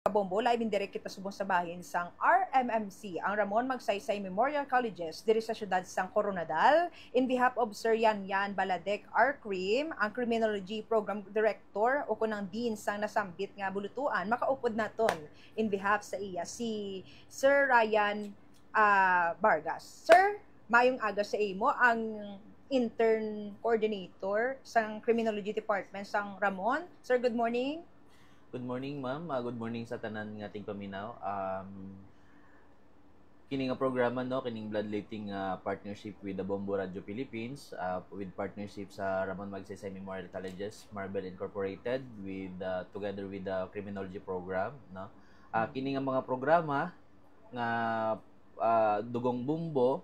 Kabombo, live indirect kita subong sa bahin sang RMMC, ang Ramon Magsaysay Memorial Colleges, diri sa syudad sang Coronadal, in behalf of Sir Yan Baladek R. Cream, ang Criminology Program Director o kunang Dean sang nasambit nga bulutuan, makaupod naton in behalf sa iya, si Sir Ryan Vargas. Sir, mayong aga sa imo, ang intern coordinator sang Criminology Department sang Ramon. Sir, good morning. Good morning, ma'am. Good morning sa tanan ng ating paminaw. Kining nga programa, no, kining bloodletting partnership with the Bombo Radio Philippines, with partnership sa Ramon Magsaysay Memorial Colleges, Marvel Incorporated, with together with the criminology program, no. Kining nga mga programa nga dugong bumbo,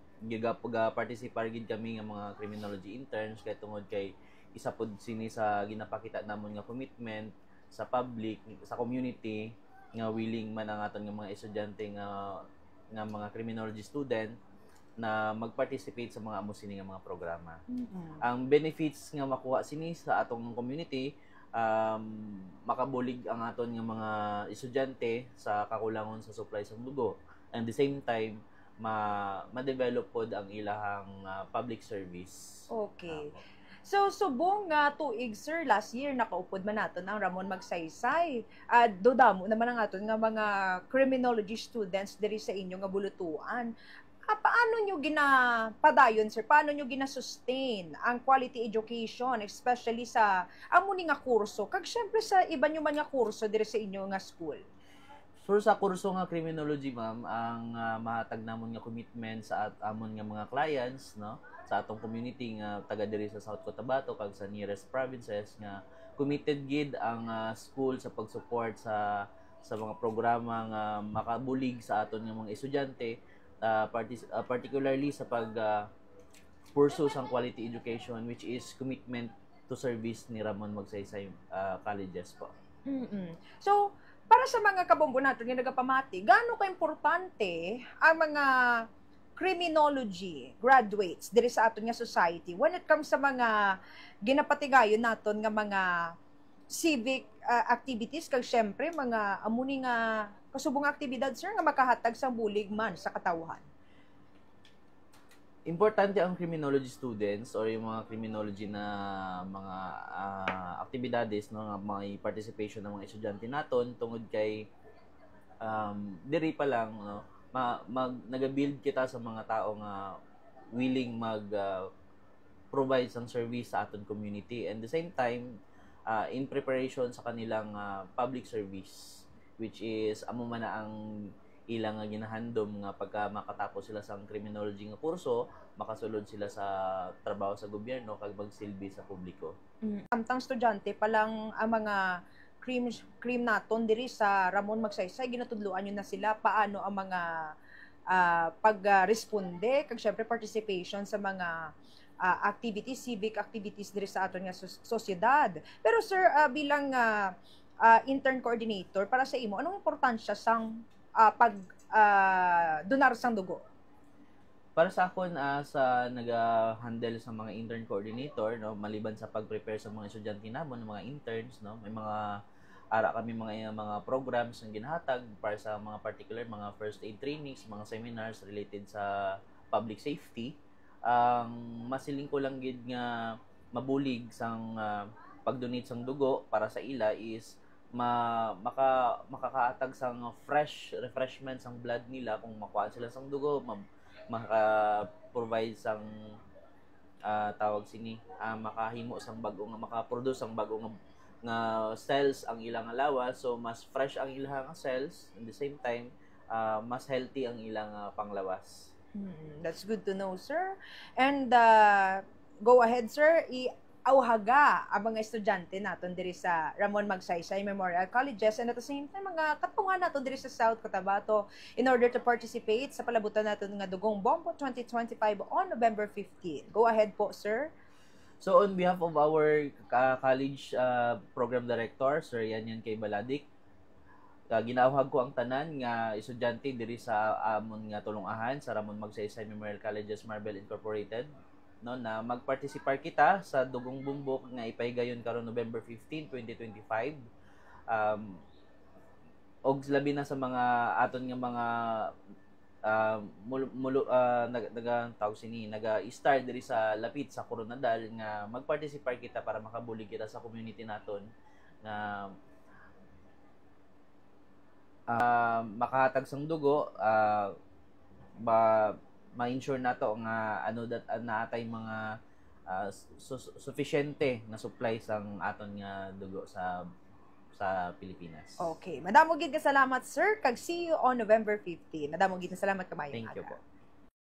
participar gid kami nga mga criminology interns kay tungod kay isa pod sini sa ginapakita namon nga commitment sa public, sa community nga willing man ang aton nga mga estudyante nga mga criminology student na mag-participate sa mga amo sini nga mga programa. Ang benefits nga makuha sini sa atong community, makabulig ang aton nga mga estudyante sa kakulangon sa supply sa dugo, and the same time ma-develop pod ang ilahang public service. Okay. So, subong nga tuig, sir, last year, nakaupod man natin ang Ramon Magsaysay. Dodamo naman ang aton nga mga criminology students diri sa inyo nga bulutuan. Paano nyo ginapadayon, sir? Paano nyo gina-sustain ang quality education, especially sa amuni nga kurso? Kag syempre sa iba nyo man nga kurso diri sa inyo nga school. So sa kurso nga criminology, ma'am, ang mahatag namon nga commitment sa amon nga mga clients, no, sa atong community nga taga diri sa South Cotabato kag sa nearest provinces nga committed gid ang school sa pag-support sa mga programa nga makabulig sa aton nga mga estudyante, particularly sa pursue sang quality education, which is commitment to service ni Ramon Magsaysay Colleges po. So, para sa mga kabombo natin yung nagapamati, gaano ka-importante ang mga criminology graduates diri sa aton nga society when it comes sa mga ginapatigayon naton nga mga civic activities, kag syempre mga amuni nga kasubong aktibidad, sir, nga makahatag sang bulig man sa katawhan? Importante ang criminology students or yung mga criminology na mga aktibidades, no, nga may participation ng mga estudyante naton tungod kay diri pa lang, no, nagabuild kita sa mga tao nga willing provide sang service sa aton community, and the same time in preparation sa kanilang public service, which is amo man na ang ilang nga ginahandom nga pagka makatapos sila sa criminology nga kurso, makasulod sila sa trabaho sa gobyerno kag magsilbi sa publiko. Samtang estudyante pa lang ang mga cream naton diri sa Ramon Magsaysay, ginatudloan nyo na sila paano ang mga pag-responde kag syempre participation sa mga activities, civic activities diri sa aton nga sosyedad. Pero sir, bilang intern coordinator, para sa imo, anong importansya sang donar sang dugo? Para sa akon, sa nag-handle sa mga intern coordinator, no, maliban sa pag-prepare sa mga estudyante namon, mga interns, no, may mga kami mga programs ang ginahatag para sa mga particular mga first aid trainings, mga seminars related sa public safety. Masiling ko lang gid nga mabulig sang pag-donate sang dugo para sa ila is makakaatag sang fresh refreshment sang blood nila kung makuha sila sang dugo, maka-provide sang tawag sini makahimo sang bago nga maka-produce sang bago nga cells ang ilang lawas, so mas fresh ang ilang cells, at the same time mas healthy ang ilang panglawas. That's good to know, sir. And go ahead, sir, auhaga ang mga estudyante naton diri sa Ramon Magsaysay Memorial Colleges, and at the same time mga katungan naton diri sa South Cotabato in order to participate sa palabutan naton nga Dugong Bombo 2025 on November 15. Go ahead po, sir. So on behalf of our college program director, Sir Yan Baladek, ginauhag ko ang tanan nga estudyante diri sa amon nga tulong-ahan sa Ramon Magsaysay Memorial Colleges, Marvel Incorporated, no, na magparticipar kita sa Dugong Bumbok nga ipahigayon karon November 15, 2025. og labi na sa mga aton nga mga tawag sini naga-start diri sa lapit sa Coronadal nga magparticipate kita para makabulig kita sa community naton na makahatag sang dugo, ma-ensure nato nga naatay mga sufficiente na supply sang aton nga dugo sa Pilipinas. Okay. Madamo gid ka salamat, sir. Kag see you on November 15. Madamo gid na salamat kamayo. Thank you po.